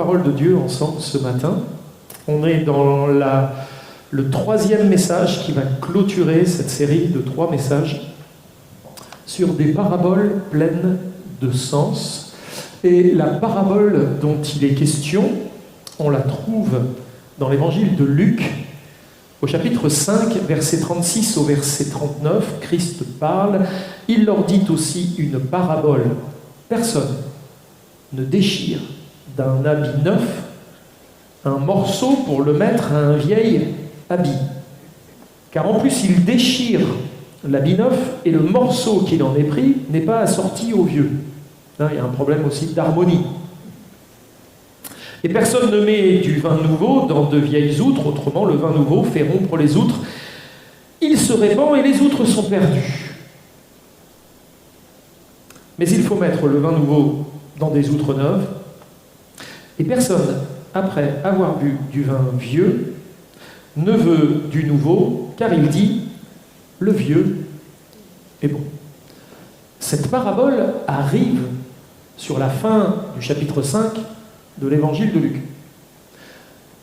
parole de Dieu ensemble ce matin. On est dans le 3e message qui va clôturer cette série de 3 messages sur des paraboles pleines de sens. Et la parabole dont il est question, on la trouve dans l'évangile de Luc, au chapitre 5, verset 36 au verset 39. Christ parle, il leur dit aussi une parabole. Personne ne déchire d'un habit neuf un morceau pour le mettre à un vieil habit. Car en plus, il déchire l'habit neuf et le morceau qu'il en est pris n'est pas assorti au vieux. Là, il y a un problème aussi d'harmonie. Et personne ne met du vin nouveau dans de vieilles outres, autrement le vin nouveau fait rompre les outres. Il se répand et les outres sont perdues. Mais il faut mettre le vin nouveau dans des outres neuves. Et personne, après avoir bu du vin vieux, ne veut du nouveau, car il dit « le vieux est bon ». Cette parabole arrive sur la fin du chapitre 5 de l'évangile de Luc.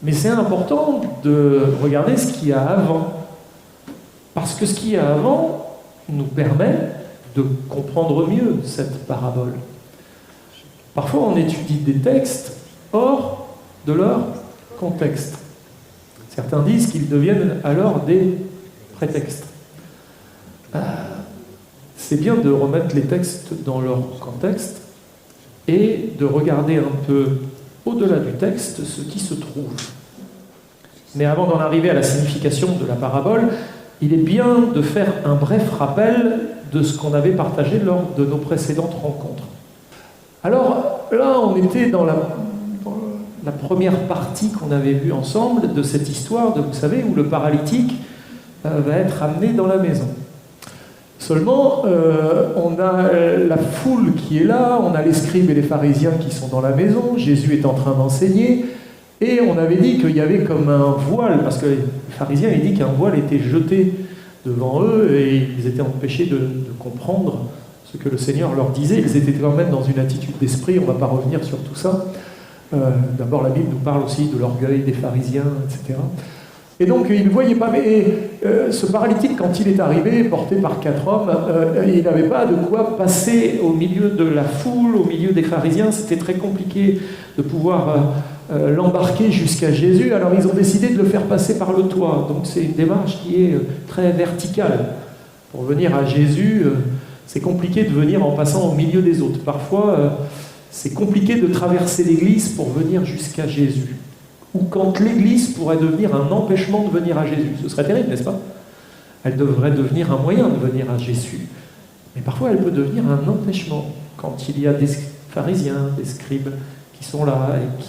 Mais c'est important de regarder ce qu'il y a avant. Parce que ce qu'il y a avant nous permet de comprendre mieux cette parabole. Parfois, on étudie des textes hors de leur contexte. Certains disent qu'ils deviennent alors des prétextes. C'est bien de remettre les textes dans leur contexte et de regarder un peu au-delà du texte ce qui se trouve. Mais avant d'en arriver à la signification de la parabole, il est bien de faire un bref rappel de ce qu'on avait partagé lors de nos précédentes rencontres. Alors là, on était dans la première partie qu'on avait vue ensemble de cette histoire, vous savez, où le paralytique va être amené dans la maison. Seulement, on a la foule qui est là, on a les scribes et les pharisiens qui sont dans la maison, Jésus est en train d'enseigner, et on avait dit qu'il y avait comme un voile, parce que les pharisiens avaient dit qu'un voile était jeté devant eux, et ils étaient empêchés de comprendre ce que le Seigneur leur disait. Ils étaient quand même dans une attitude d'esprit, on ne va pas revenir sur tout ça. D'abord, la Bible nous parle aussi de l'orgueil des pharisiens, etc. Et donc, il ne voyait pas. Mais ce paralytique, quand il est arrivé, porté par 4 hommes, il n'avait pas de quoi passer au milieu de la foule, au milieu des pharisiens. C'était très compliqué de pouvoir l'embarquer jusqu'à Jésus. Alors, ils ont décidé de le faire passer par le toit. Donc, c'est une démarche qui est très verticale. Pour venir à Jésus, c'est compliqué de venir en passant au milieu des autres. Parfois, c'est compliqué de traverser l'église pour venir jusqu'à Jésus. Ou quand l'église pourrait devenir un empêchement de venir à Jésus. Ce serait terrible, n'est-ce pas? Elle devrait devenir un moyen de venir à Jésus. Mais parfois, elle peut devenir un empêchement quand il y a des pharisiens, des scribes qui sont là et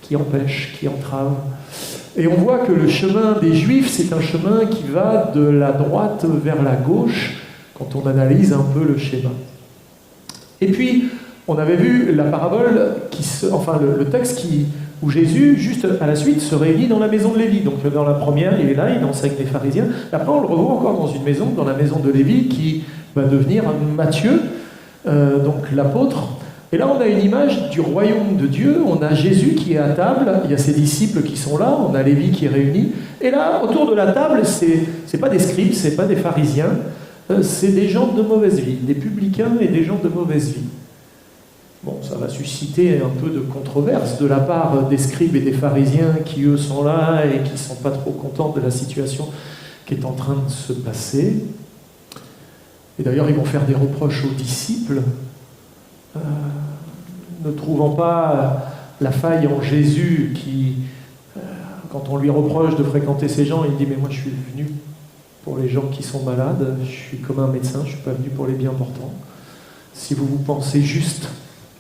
qui empêchent, qui entravent. Et on voit que le chemin des Juifs, c'est un chemin qui va de la droite vers la gauche quand on analyse un peu le schéma. Et puis, on avait vu la parabole, le texte où Jésus, juste à la suite, se réunit dans la maison de Lévi. Donc dans la première, il est là, il enseigne les pharisiens. Après, on le revoit encore dans une maison, dans la maison de Lévi, qui va devenir Matthieu, donc l'apôtre. Et là, on a une image du royaume de Dieu. On a Jésus qui est à table, il y a ses disciples qui sont là, on a Lévi qui est réuni. Et là, autour de la table, c'est pas des scribes, c'est pas des pharisiens, c'est des gens de mauvaise vie, des publicains et des gens de mauvaise vie. Bon, ça va susciter un peu de controverse de la part des scribes et des pharisiens qui, eux, sont là et qui ne sont pas trop contents de la situation qui est en train de se passer. Et d'ailleurs, ils vont faire des reproches aux disciples, ne trouvant pas la faille en Jésus qui, quand on lui reproche de fréquenter ces gens, il dit « Mais moi, je suis venu pour les gens qui sont malades, je suis comme un médecin, je ne suis pas venu pour les bien portants. Si vous vous pensez juste,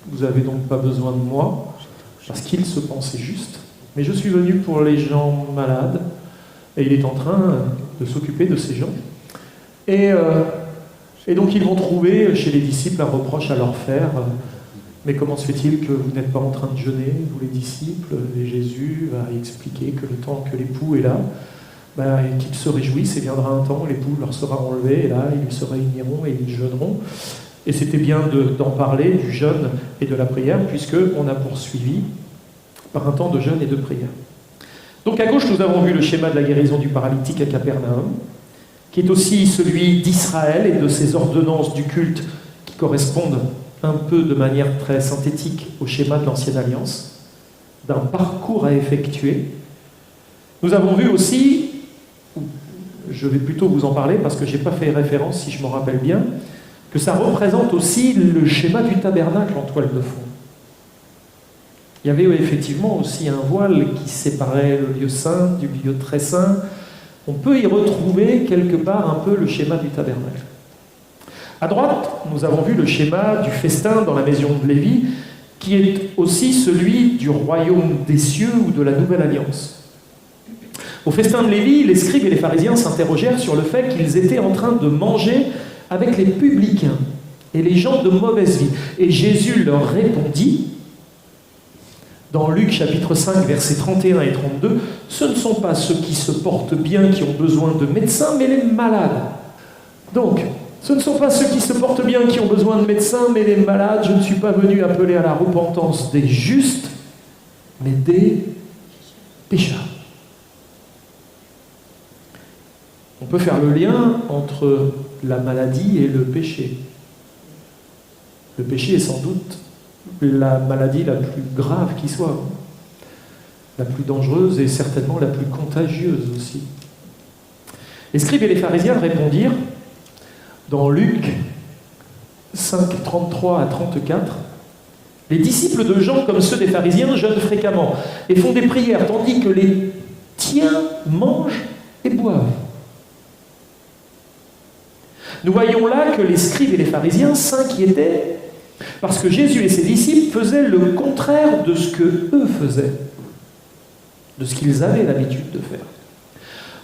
vous n'avez donc pas besoin de moi, parce qu'il se pensait juste. Mais je suis venu pour les gens malades, et il est en train de s'occuper de ces gens. Et donc ils vont trouver chez les disciples un reproche à leur faire. Mais comment se fait-il que vous n'êtes pas en train de jeûner, vous les disciples? Et Jésus va expliquer que le temps que l'époux est là, et qu'ils se réjouissent, et viendra un temps où l'époux leur sera enlevé, et là ils se réuniront et ils jeûneront. Et c'était bien d'en parler, du jeûne et de la prière, puisqu'on a poursuivi par un temps de jeûne et de prière. Donc à gauche, nous avons vu le schéma de la guérison du paralytique à Capernaum, qui est aussi celui d'Israël et de ses ordonnances du culte qui correspondent un peu de manière très synthétique au schéma de l'Ancienne Alliance, d'un parcours à effectuer. Nous avons vu aussi, je vais plutôt vous en parler parce que je n'ai pas fait référence, si je me rappelle bien, que ça représente aussi le schéma du tabernacle en toile de fond. Il y avait effectivement aussi un voile qui séparait le lieu saint du lieu très saint. On peut y retrouver quelque part un peu le schéma du tabernacle. À droite, nous avons vu le schéma du festin dans la maison de Lévi, qui est aussi celui du royaume des cieux ou de la nouvelle alliance. Au festin de Lévi, les scribes et les pharisiens s'interrogèrent sur le fait qu'ils étaient en train de manger avec les publicains et les gens de mauvaise vie. Et Jésus leur répondit, dans Luc chapitre 5, versets 31 et 32, « Ce ne sont pas ceux qui se portent bien qui ont besoin de médecins, mais les malades. » Donc, ce ne sont pas ceux qui se portent bien qui ont besoin de médecins, mais les malades. Je ne suis pas venu appeler à la repentance des justes, mais des pécheurs. On peut faire le lien entre la maladie et le péché. Le péché est sans doute la maladie la plus grave qui soit, la plus dangereuse et certainement la plus contagieuse aussi. Les scribes et les pharisiens répondirent, dans Luc 5, 33 à 34, « Les disciples de Jean, comme ceux des pharisiens, jeûnent fréquemment et font des prières, tandis que les tiens mangent et boivent. » Nous voyons là que les scribes et les pharisiens s'inquiétaient parce que Jésus et ses disciples faisaient le contraire de ce que eux faisaient, de ce qu'ils avaient l'habitude de faire.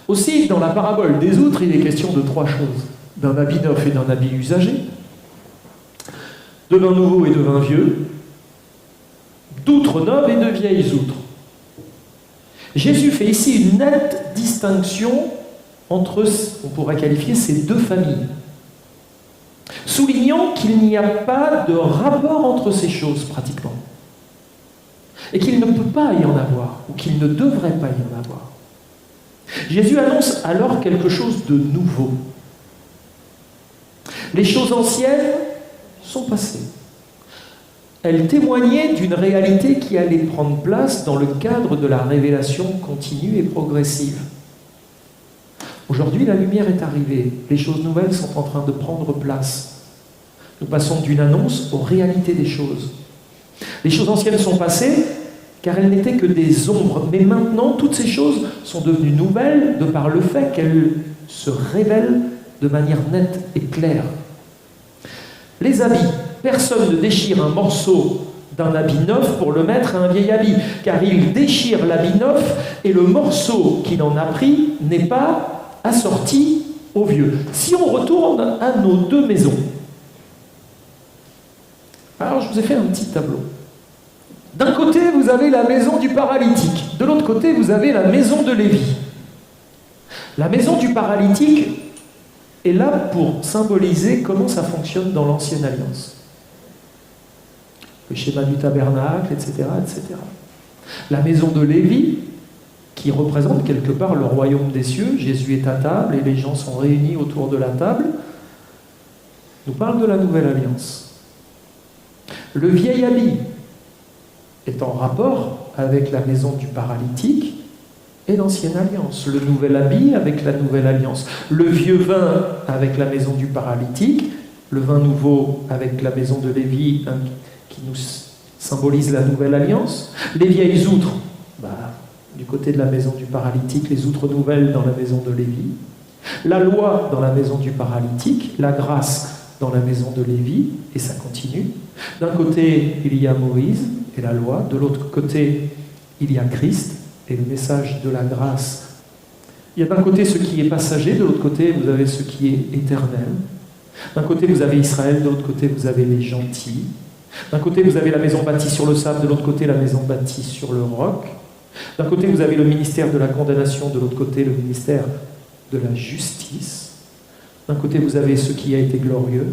Aussi, dans la parabole des outres, il est question de trois choses. D'un habit neuf et d'un habit usagé, de vin nouveau et de vin vieux, d'outres neuves et de vieilles outres. Jésus fait ici une nette distinction entre, on pourrait qualifier, ces deux familles, soulignant qu'il n'y a pas de rapport entre ces choses pratiquement, et qu'il ne peut pas y en avoir, ou qu'il ne devrait pas y en avoir. Jésus annonce alors quelque chose de nouveau. Les choses anciennes sont passées. Elles témoignaient d'une réalité qui allait prendre place dans le cadre de la révélation continue et progressive. Aujourd'hui, la lumière est arrivée. Les choses nouvelles sont en train de prendre place. Nous passons d'une annonce aux réalités des choses. Les choses anciennes sont passées car elles n'étaient que des ombres. Mais maintenant, toutes ces choses sont devenues nouvelles de par le fait qu'elles se révèlent de manière nette et claire. Les habits. Personne ne déchire un morceau d'un habit neuf pour le mettre à un vieil habit, car il déchire l'habit neuf et le morceau qu'il en a pris n'est pas assorti au vieux. Si on retourne à nos deux maisons, alors je vous ai fait un petit tableau. D'un côté, vous avez la maison du paralytique, de l'autre côté, vous avez la maison de Lévi. La maison du paralytique est là pour symboliser comment ça fonctionne dans l'Ancienne Alliance. Le schéma du tabernacle, etc., etc. La maison de Lévi, qui représente quelque part le royaume des cieux, Jésus est à table et les gens sont réunis autour de la table, nous parle de la Nouvelle Alliance. Le vieil habit est en rapport avec la maison du paralytique et l'Ancienne Alliance. Le nouvel habit avec la Nouvelle Alliance. Le vieux vin avec la maison du paralytique. Le vin nouveau avec la maison de Lévi qui nous symbolise la Nouvelle Alliance. Les vieilles outres, du côté de la maison du paralytique, les outres nouvelles dans la maison de Lévi. La loi dans la maison du paralytique. La grâce dans la maison de Lévi. Et ça continue. D'un côté, il y a Moïse et la loi. De l'autre côté, il y a Christ et le message de la grâce. Il y a d'un côté ce qui est passager, de l'autre côté, vous avez ce qui est éternel. D'un côté, vous avez Israël, de l'autre côté, vous avez les gentils. D'un côté, vous avez la maison bâtie sur le sable, de l'autre côté, la maison bâtie sur le roc. D'un côté, vous avez le ministère de la condamnation, de l'autre côté, le ministère de la justice. D'un côté, vous avez ce qui a été glorieux,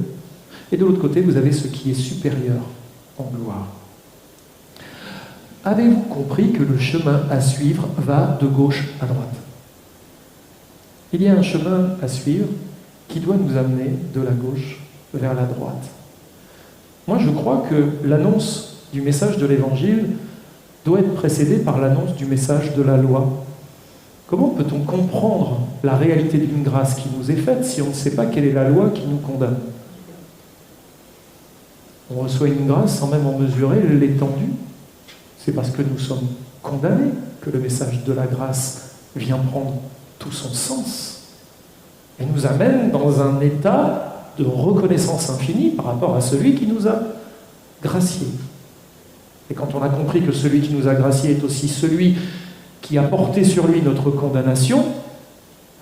et de l'autre côté, vous avez ce qui est supérieur en gloire. avez-vous compris que le chemin à suivre va de gauche à droite? Il y a un chemin à suivre qui doit nous amener de la gauche vers la droite. Moi, je crois que l'annonce du message de l'Évangile doit être précédée par l'annonce du message de la loi. Comment peut-on comprendre la réalité d'une grâce qui nous est faite si on ne sait pas quelle est la loi qui nous condamne? On reçoit une grâce sans même en mesurer l'étendue. C'est parce que nous sommes condamnés que le message de la grâce vient prendre tout son sens et nous amène dans un état de reconnaissance infinie par rapport à celui qui nous a graciés. Et quand on a compris que celui qui nous a graciés est aussi celui qui a porté sur lui notre condamnation,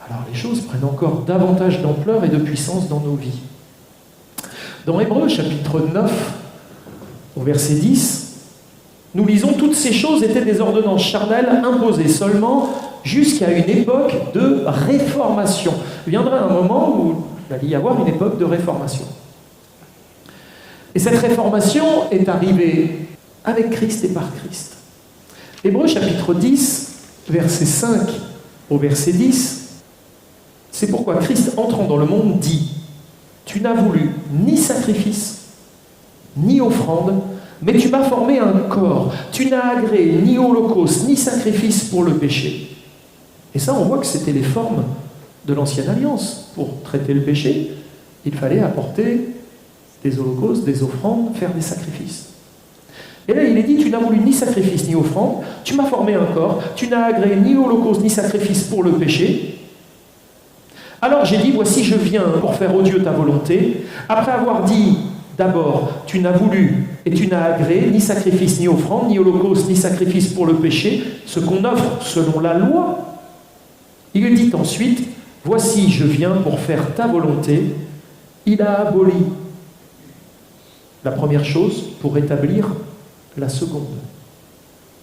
alors les choses prennent encore davantage d'ampleur et de puissance dans nos vies. Dans Hébreux chapitre 9, au verset 10, nous lisons « Toutes ces choses étaient des ordonnances charnelles imposées seulement jusqu'à une époque de réformation. » Il viendra un moment où il va y avoir une époque de réformation. Et cette réformation est arrivée avec Christ et par Christ. Hébreux chapitre 10, verset 5 au verset 10, c'est pourquoi Christ, entrant dans le monde, dit « Tu n'as voulu ni sacrifice, ni offrande, mais tu m'as formé un corps. Tu n'as agréé ni holocauste, ni sacrifice pour le péché. » Et ça, on voit que c'était les formes de l'ancienne alliance. Pour traiter le péché, il fallait apporter des holocaustes, des offrandes, faire des sacrifices. Et là, il est dit, tu n'as voulu ni sacrifice ni offrande, tu m'as formé un corps, tu n'as agréé ni holocauste ni sacrifice pour le péché. Alors j'ai dit, voici, je viens pour faire, ô Dieu, ta volonté. Après avoir dit, d'abord, tu n'as voulu et tu n'as agréé ni sacrifice ni offrande, ni holocauste, ni sacrifice pour le péché, ce qu'on offre selon la loi. Il dit ensuite, voici, je viens pour faire ta volonté. Il a aboli la première chose pour établir la seconde.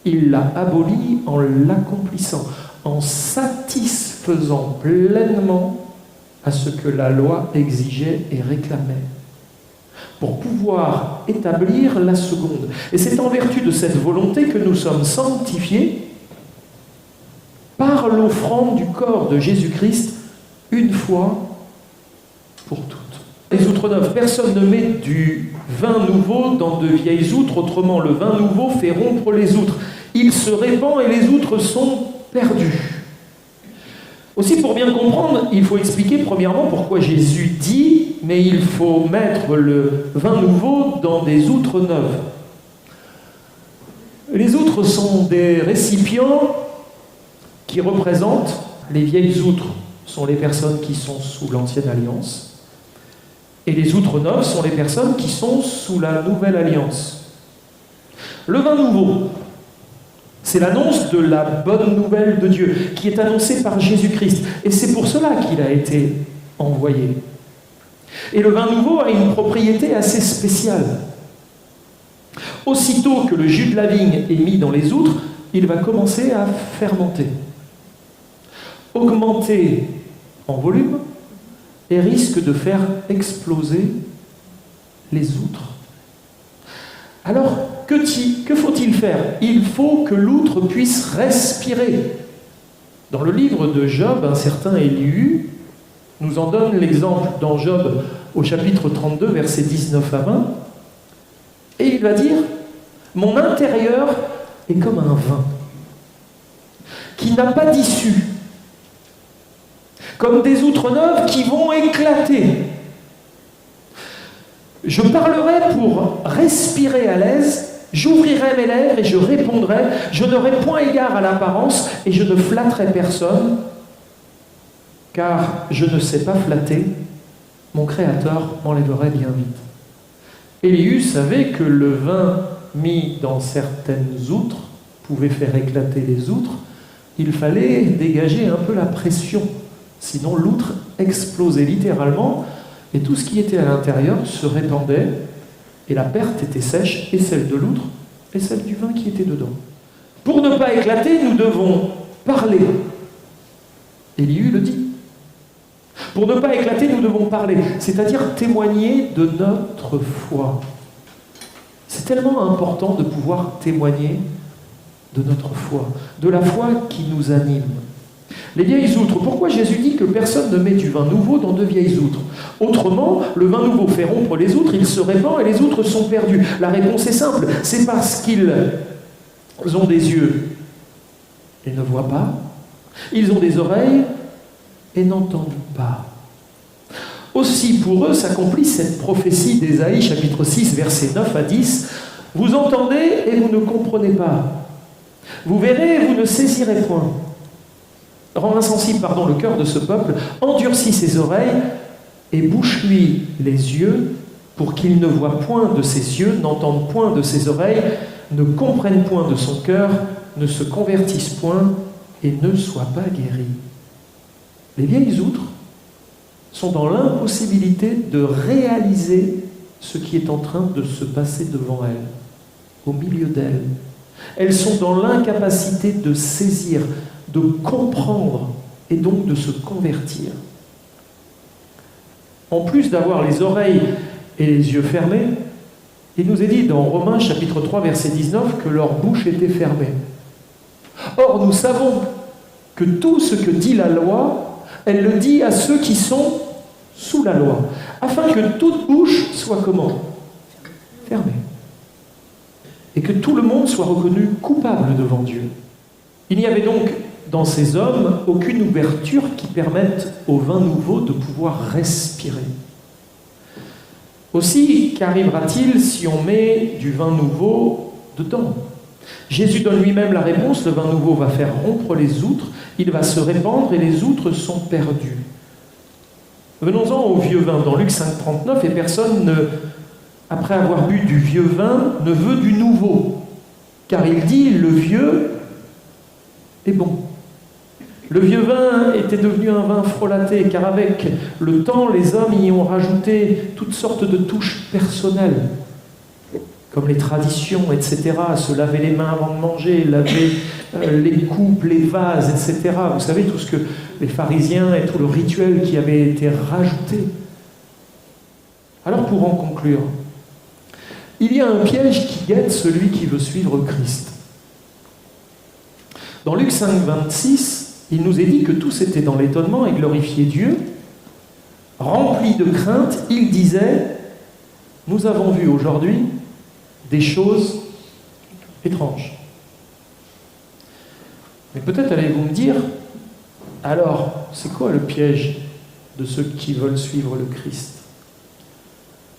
Il l'a aboli en l'accomplissant, en satisfaisant pleinement à ce que la loi exigeait et réclamait, pour pouvoir établir la seconde. Et c'est en vertu de cette volonté que nous sommes sanctifiés par l'offrande du corps de Jésus-Christ, une fois pour toutes. Les outres neuves, personne ne met du vin nouveau dans de vieilles outres, autrement le vin nouveau fait rompre les outres. Il se répand et les outres sont perdues. Aussi, pour bien comprendre, il faut expliquer premièrement pourquoi Jésus dit « mais il faut mettre le vin nouveau dans des outres neuves ». Les outres sont des récipients qui représentent, les vieilles outres sont les personnes qui sont sous l'ancienne alliance, et les outres neuves sont les personnes qui sont sous la nouvelle alliance. Le vin nouveau, c'est l'annonce de la bonne nouvelle de Dieu, qui est annoncée par Jésus-Christ. Et c'est pour cela qu'il a été envoyé. Et le vin nouveau a une propriété assez spéciale. Aussitôt que le jus de la vigne est mis dans les outres, il va commencer à fermenter, augmenter en volume, et risque de faire exploser les outres. Alors, que faut-il faire? Il faut que l'outre puisse respirer. Dans le livre de Job, un certain Élihu nous en donne l'exemple dans Job au chapitre 32, versets 19 à 20. Et il va dire, « Mon intérieur est comme un vin qui n'a pas d'issue, comme des outres neuves qui vont éclater. Je parlerai pour respirer à l'aise, j'ouvrirai mes lèvres et je répondrai, je n'aurai point égard à l'apparence et je ne flatterai personne, car je ne sais pas flatter, mon Créateur m'enlèverait bien vite. » Élihu savait que le vin mis dans certaines outres pouvait faire éclater les outres, il fallait dégager un peu la pression. Sinon, l'outre explosait littéralement et tout ce qui était à l'intérieur se répandait et la perte était sèche, et celle de l'outre et celle du vin qui était dedans. Pour ne pas éclater, nous devons parler. Élihu le dit. Pour ne pas éclater, nous devons parler, c'est-à-dire témoigner de notre foi. C'est tellement important de pouvoir témoigner de notre foi, de la foi qui nous anime. Les vieilles outres. Pourquoi Jésus dit que personne ne met du vin nouveau dans de vieilles outres? Autrement, le vin nouveau fait rompre les outres, il se répand et les outres sont perdues. La réponse est simple, c'est parce qu'ils ont des yeux et ne voient pas, ils ont des oreilles et n'entendent pas. Aussi pour eux s'accomplit cette prophétie d'Ésaïe, chapitre 6, versets 9 à 10. Vous entendez et vous ne comprenez pas. Vous verrez et vous ne saisirez point. Rends insensible, le cœur de ce peuple, endurcis ses oreilles et bouche-lui les yeux pour qu'il ne voie point de ses yeux, n'entende point de ses oreilles, ne comprenne point de son cœur, ne se convertisse point et ne soit pas guéri. Les vieilles outres sont dans l'impossibilité de réaliser ce qui est en train de se passer devant elles, au milieu d'elles. Elles sont dans l'incapacité de saisir, de comprendre et donc de se convertir. En plus d'avoir les oreilles et les yeux fermés, il nous est dit dans Romains chapitre 3 verset 19 que leur bouche était fermée. Or nous savons que tout ce que dit la loi, elle le dit à ceux qui sont sous la loi, afin que toute bouche soit comment? Fermée. Et que tout le monde soit reconnu coupable devant Dieu. Il n'y avait donc dans ces hommes aucune ouverture qui permette au vin nouveau de pouvoir respirer. Aussi, qu'arrivera-t-il si on met du vin nouveau dedans? Jésus donne lui-même la réponse, le vin nouveau va faire rompre les outres, il va se répandre et les outres sont perdues. Venons-en au vieux vin, dans Luc 5, 39, et personne, après avoir bu du vieux vin, ne veut du nouveau, car il dit, le vieux est bon. Le vieux vin était devenu un vin frelaté, car avec le temps, les hommes y ont rajouté toutes sortes de touches personnelles, comme les traditions, etc., se laver les mains avant de manger, laver les coupes, les vases, etc. Vous savez, tout ce que les pharisiens et tout le rituel qui avait été rajouté. Alors, pour en conclure, il y a un piège qui guette celui qui veut suivre Christ. Dans Luc 5, 26, il nous est dit que tous étaient dans l'étonnement et glorifiaient Dieu. Remplis de crainte, il disait, nous avons vu aujourd'hui des choses étranges. Mais peut-être allez-vous me dire, alors, c'est quoi le piège de ceux qui veulent suivre le Christ?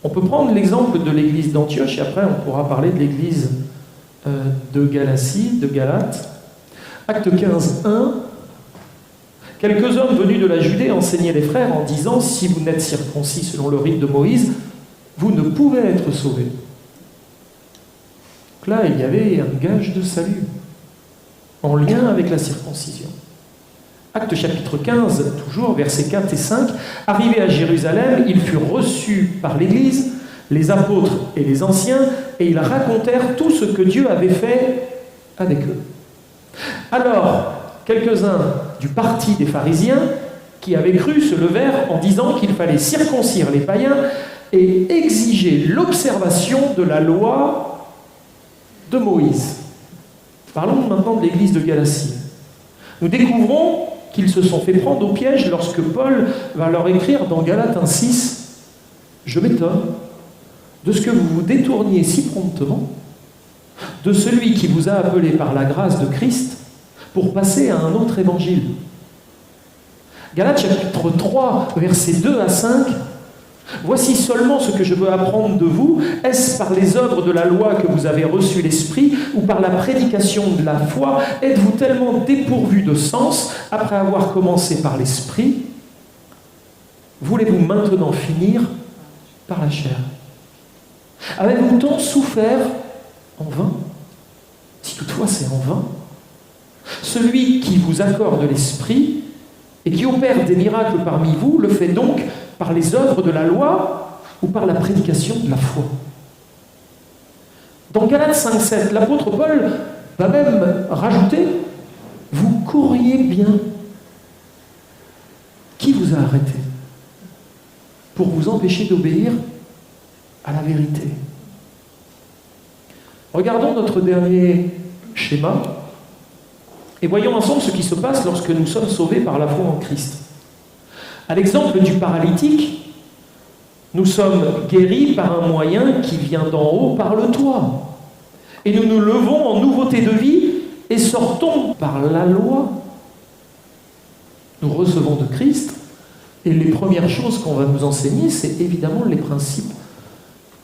On peut prendre l'exemple de l'église d'Antioche et après on pourra parler de l'église de Galatie, de Galate. Acte 15, 1. Quelques hommes venus de la Judée enseignaient les frères en disant « Si vous n'êtes circoncis selon le rite de Moïse, vous ne pouvez être sauvés. » Donc là, il y avait un gage de salut en lien avec la circoncision. Acte chapitre 15, toujours, versets 4 et 5. Arrivés à Jérusalem, ils furent reçus par l'Église, les apôtres et les anciens, et ils racontèrent tout ce que Dieu avait fait avec eux. Alors, quelques-uns du parti des pharisiens qui avaient cru se levèrent en disant qu'il fallait circoncire les païens et exiger l'observation de la loi de Moïse. Parlons maintenant de l'église de Galatie. Nous découvrons qu'ils se sont fait prendre au piège lorsque Paul va leur écrire dans Galates 1,6 « Je m'étonne de ce que vous vous détourniez si promptement de celui qui vous a appelé par la grâce de Christ pour passer à un autre évangile. » Galates chapitre 3, versets 2 à 5. « Voici seulement ce que je veux apprendre de vous. Est-ce par les œuvres de la loi que vous avez reçu l'Esprit ou par la prédication de la foi? Êtes-vous tellement dépourvus de sens après avoir commencé par l'Esprit? Voulez-vous maintenant finir par la chair? Avez-vous tant souffert en vain? Si toutefois c'est en vain. Celui qui vous accorde l'Esprit et qui opère des miracles parmi vous, le fait donc par les œuvres de la loi ou par la prédication de la foi. » Dans Galates 5,7, l'apôtre Paul va même rajouter « Vous courriez bien. » Qui vous a arrêté pour vous empêcher d'obéir à la vérité? Regardons notre dernier schéma. Et voyons ensemble ce qui se passe lorsque nous sommes sauvés par la foi en Christ. À l'exemple du paralytique, nous sommes guéris par un moyen qui vient d'en haut, par le toit. Et nous nous levons en nouveauté de vie et sortons par la loi. Nous recevons de Christ, et les premières choses qu'on va nous enseigner, c'est évidemment les principes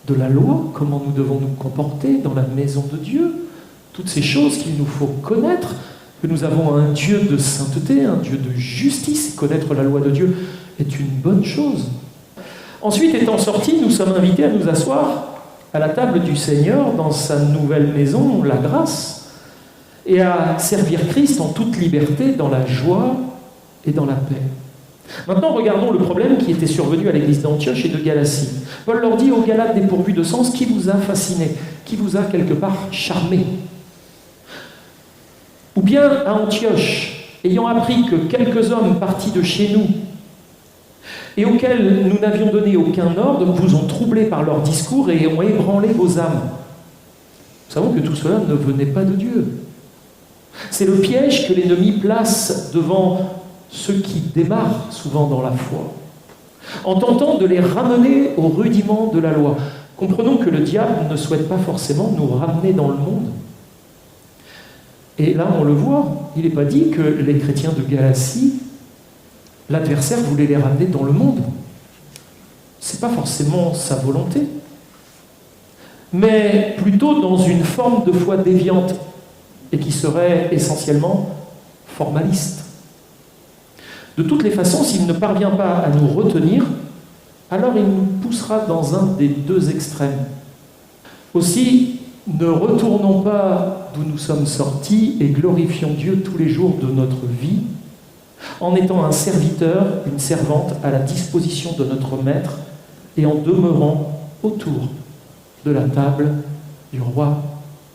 de la loi, comment nous devons nous comporter dans la maison de Dieu, toutes ces choses qu'il nous faut connaître, que nous avons un Dieu de sainteté, un Dieu de justice, et connaître la loi de Dieu est une bonne chose. Ensuite, étant sortis, nous sommes invités à nous asseoir à la table du Seigneur dans sa nouvelle maison, la grâce, et à servir Christ en toute liberté, dans la joie et dans la paix. Maintenant, regardons le problème qui était survenu à l'église d'Antioche et de Galatie. Paul leur dit aux Galates dépourvus de sens, qui vous a fasciné, qui vous a quelque part charmé. Ou bien à Antioche, ayant appris que quelques hommes partis de chez nous et auxquels nous n'avions donné aucun ordre vous ont troublés par leur discours et ont ébranlé vos âmes. Nous savons que tout cela ne venait pas de Dieu. C'est le piège que l'ennemi place devant ceux qui démarrent souvent dans la foi, en tentant de les ramener au rudiment de la loi. Comprenons que le diable ne souhaite pas forcément nous ramener dans le monde. Et là, on le voit, il n'est pas dit que les chrétiens de Galatie, l'adversaire voulait les ramener dans le monde. Ce n'est pas forcément sa volonté, mais plutôt dans une forme de foi déviante et qui serait essentiellement formaliste. De toutes les façons, s'il ne parvient pas à nous retenir, alors il nous poussera dans un des deux extrêmes. Aussi, ne retournons pas d'où nous sommes sortis et glorifions Dieu tous les jours de notre vie, en étant un serviteur, une servante à la disposition de notre Maître et en demeurant autour de la table du roi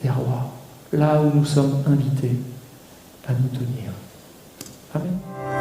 des rois, là où nous sommes invités à nous tenir. Amen.